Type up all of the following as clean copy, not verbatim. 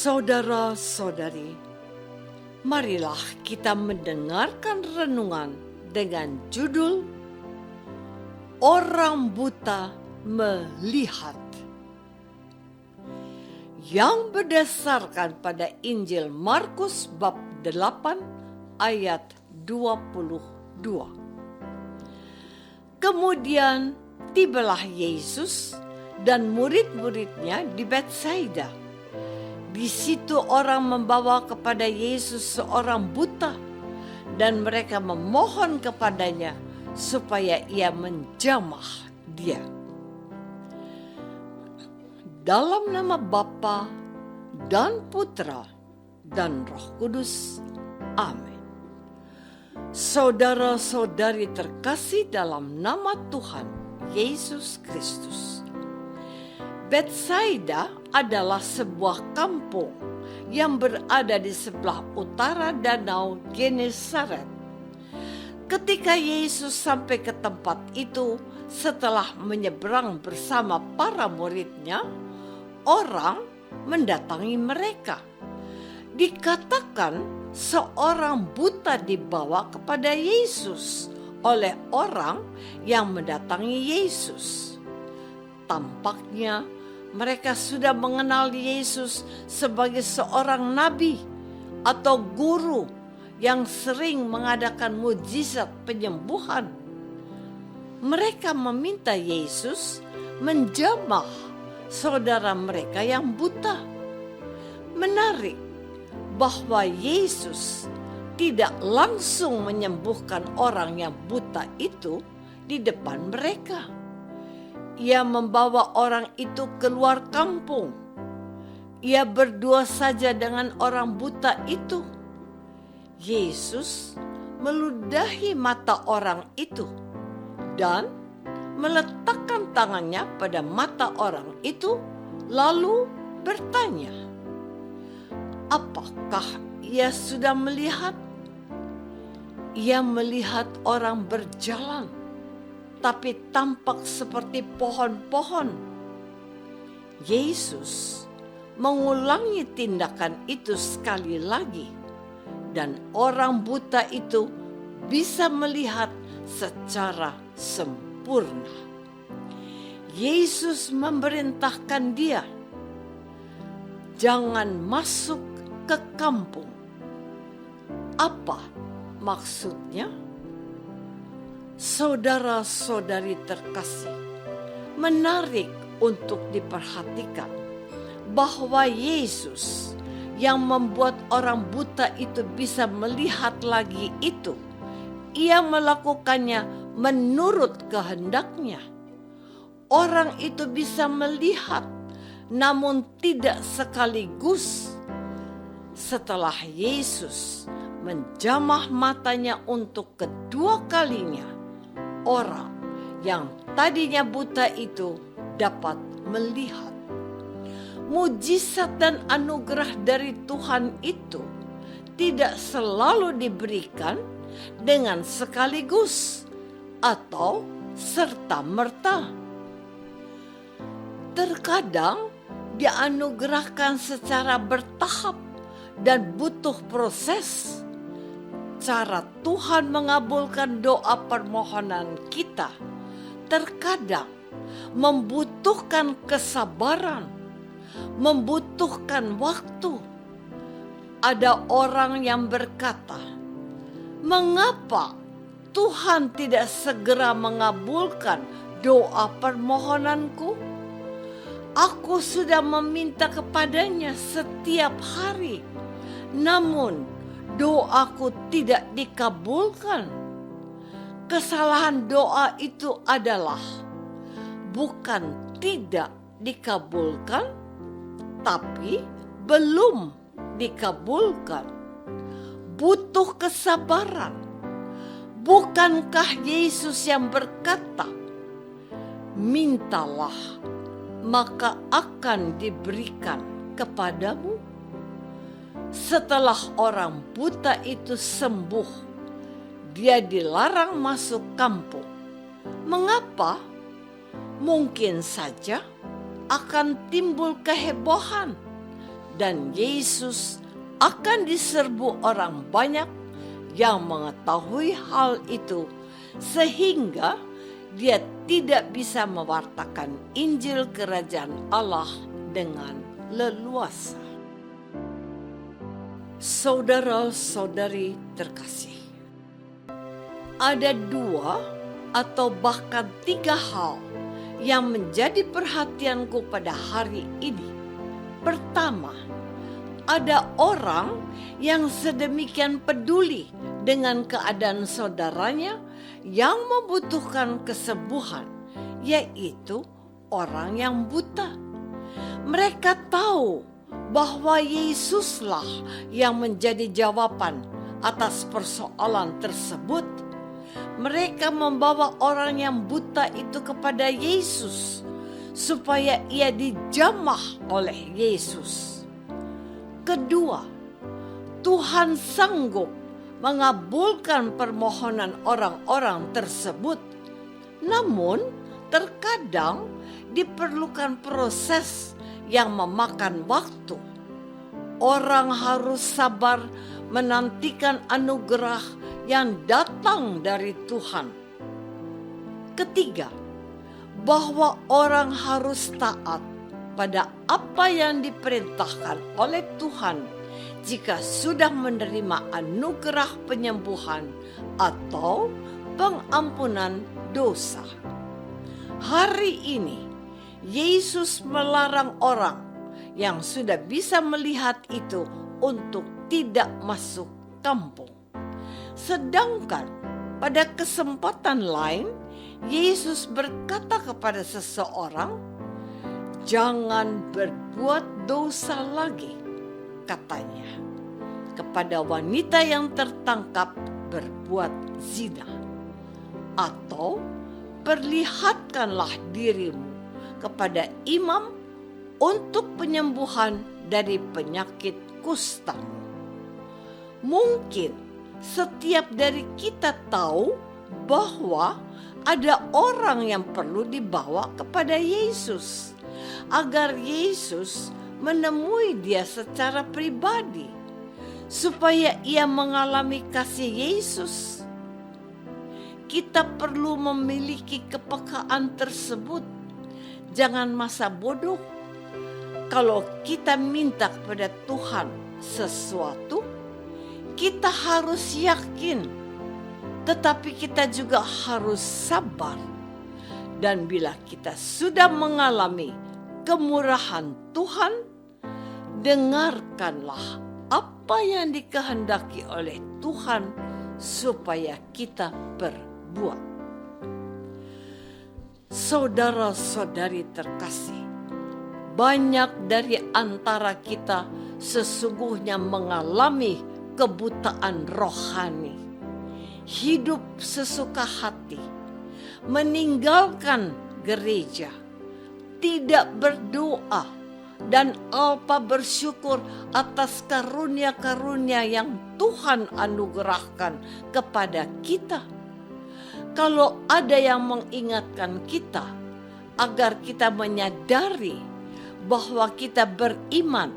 Saudara-saudari, marilah kita mendengarkan renungan dengan judul Orang Buta Melihat, yang berdasarkan pada Injil Markus bab 8 ayat 22. Kemudian tibalah Yesus dan murid-muridnya di Betsaida. Di situ orang membawa kepada Yesus seorang buta, dan mereka memohon kepadanya supaya ia menjamah dia. Dalam nama Bapa dan Putra dan Roh Kudus. Amin. Saudara-saudari terkasih dalam nama Tuhan Yesus Kristus. Betsaida adalah sebuah kampung yang berada di sebelah utara danau Genesaret. Ketika Yesus sampai ke tempat itu setelah menyeberang bersama para muridnya, orang mendatangi mereka. Dikatakan seorang buta dibawa kepada Yesus oleh orang yang mendatangi Yesus. Tampaknya mereka sudah mengenal Yesus sebagai seorang nabi atau guru yang sering mengadakan mujizat penyembuhan. Mereka meminta Yesus menjamah saudara mereka yang buta. Menarik bahwa Yesus tidak langsung menyembuhkan orang yang buta itu di depan mereka. Ia membawa orang itu keluar kampung. Ia berdua saja dengan orang buta itu. Yesus meludahi mata orang itu dan meletakkan tangannya pada mata orang itu, lalu bertanya, "Apakah ia sudah melihat?" Ia melihat orang berjalan, tapi tampak seperti pohon-pohon. Yesus mengulangi tindakan itu sekali lagi, dan orang buta itu bisa melihat secara sempurna. Yesus memerintahkan dia, "Jangan masuk ke kampung." Apa maksudnya? Saudara-saudari terkasih, menarik untuk diperhatikan bahwa Yesus yang membuat orang buta itu bisa melihat lagi itu, ia melakukannya menurut kehendaknya. Orang itu bisa melihat, namun tidak sekaligus. Setelah Yesus menjamah matanya untuk kedua kalinya, orang yang tadinya buta itu dapat melihat. Mujizat dan anugerah dari Tuhan itu tidak selalu diberikan dengan sekaligus atau serta-merta. Terkadang dianugerahkan secara bertahap dan butuh proses. Cara Tuhan mengabulkan doa permohonan kita terkadang membutuhkan kesabaran, membutuhkan waktu. Ada orang yang berkata, "Mengapa Tuhan tidak segera mengabulkan doa permohonanku? Aku sudah meminta kepadanya setiap hari, namun doaku tidak dikabulkan." Kesalahan doa itu adalah bukan tidak dikabulkan, tapi belum dikabulkan. Butuh kesabaran. Bukankah Yesus yang berkata, "Mintalah, maka akan diberikan kepadamu"? Setelah orang buta itu sembuh, dia dilarang masuk kampung. Mengapa? Mungkin saja akan timbul kehebohan dan Yesus akan diserbu orang banyak yang mengetahui hal itu, sehingga dia tidak bisa mewartakan Injil Kerajaan Allah dengan leluasa. Saudara-saudari terkasih, ada 2 atau bahkan 3 hal yang menjadi perhatianku pada hari ini. Pertama, ada orang yang sedemikian peduli dengan keadaan saudaranya yang membutuhkan kesembuhan, yaitu orang yang buta. Mereka tahu bahwa Yesuslah yang menjadi jawaban atas persoalan tersebut. Mereka membawa orang yang buta itu kepada Yesus supaya ia dijamah oleh Yesus. Kedua, Tuhan sanggup mengabulkan permohonan orang-orang tersebut. Namun, terkadang diperlukan proses yang memakan waktu. Orang harus sabar menantikan anugerah yang datang dari Tuhan. Ketiga, bahwa orang harus taat pada apa yang diperintahkan oleh Tuhan jika sudah menerima anugerah penyembuhan atau pengampunan dosa. Hari ini, Yesus melarang orang yang sudah bisa melihat itu untuk tidak masuk kampung. Sedangkan pada kesempatan lain, Yesus berkata kepada seseorang, "Jangan berbuat dosa lagi," katanya, kepada wanita yang tertangkap berbuat zina. Atau, perlihatkanlah dirimu kepada imam untuk penyembuhan dari penyakit kustamu. Mungkin setiap dari kita tahu bahwa ada orang yang perlu dibawa kepada Yesus agar Yesus menemui dia secara pribadi supaya ia mengalami kasih Yesus. Kita perlu memiliki kepekaan tersebut. Jangan masa bodoh. Kalau kita minta kepada Tuhan sesuatu, kita harus yakin, tetapi kita juga harus sabar. Dan bila kita sudah mengalami kemurahan Tuhan, dengarkanlah apa yang dikehendaki oleh Tuhan supaya kita berbuat. Saudara-saudari terkasih, banyak dari antara kita sesungguhnya mengalami kebutaan rohani, hidup sesuka hati, meninggalkan gereja, tidak berdoa, dan alpa bersyukur atas karunia-karunia yang Tuhan anugerahkan kepada kita. Kalau ada yang mengingatkan kita agar kita menyadari bahwa kita beriman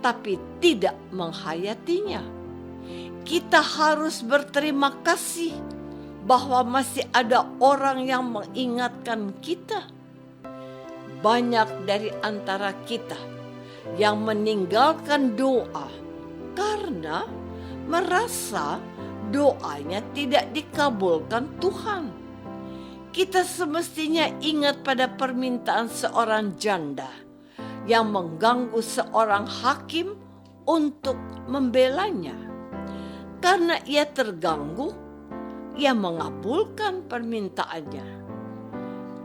tapi tidak menghayatinya, kita harus berterima kasih bahwa masih ada orang yang mengingatkan kita. Banyak dari antara kita yang meninggalkan doa karena merasa doanya tidak dikabulkan Tuhan. Kita semestinya ingat pada permintaan seorang janda yang mengganggu seorang hakim untuk membelanya. Karena ia terganggu, ia mengabulkan permintaannya.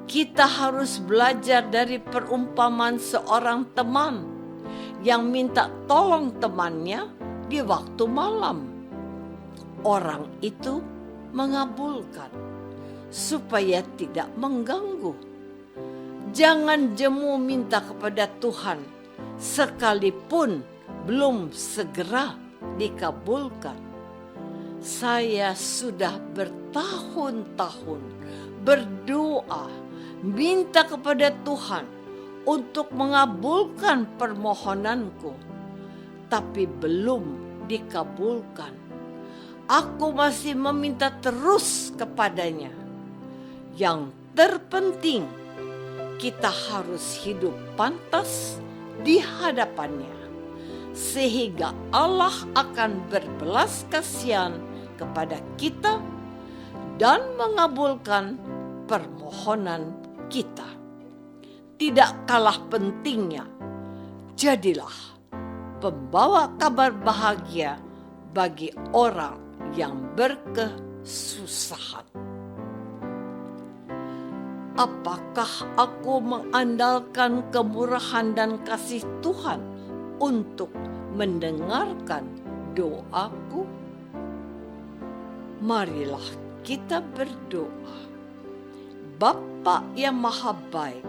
Kita harus belajar dari perumpamaan seorang teman yang minta tolong temannya di waktu malam. Orang itu mengabulkan supaya tidak mengganggu. Jangan jemu minta kepada Tuhan sekalipun belum segera dikabulkan. Saya sudah bertahun-tahun berdoa, minta kepada Tuhan untuk mengabulkan permohonanku. tapi belum dikabulkan. Aku masih meminta terus kepadanya. Yang terpenting, kita harus hidup pantas di hadapannya, sehingga Allah akan berbelas kasihan kepada kita dan mengabulkan permohonan kita. Tidak kalah pentingnya, jadilah pembawa kabar bahagia bagi orang yang berkesusahan. Apakah aku mengandalkan kemurahan dan kasih Tuhan untuk mendengarkan doaku? Marilah kita berdoa. Bapa yang Maha Baik,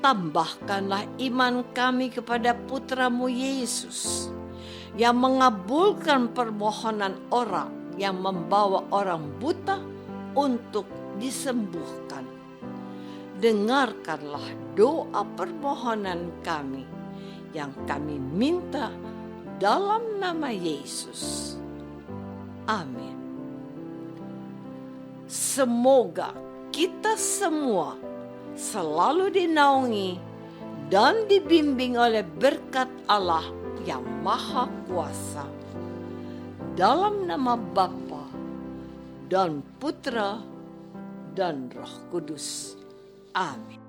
tambahkanlah iman kami kepada Putra-Mu Yesus yang mengabulkan permohonan orang yang membawa orang buta untuk disembuhkan. Dengarkanlah doa permohonan kami yang kami minta dalam nama Yesus. Amin. Semoga kita semua selalu dinaungi dan dibimbing oleh berkat Allah yang Maha Kuasa. Dalam nama Bapa dan Putra dan Roh Kudus. Amin.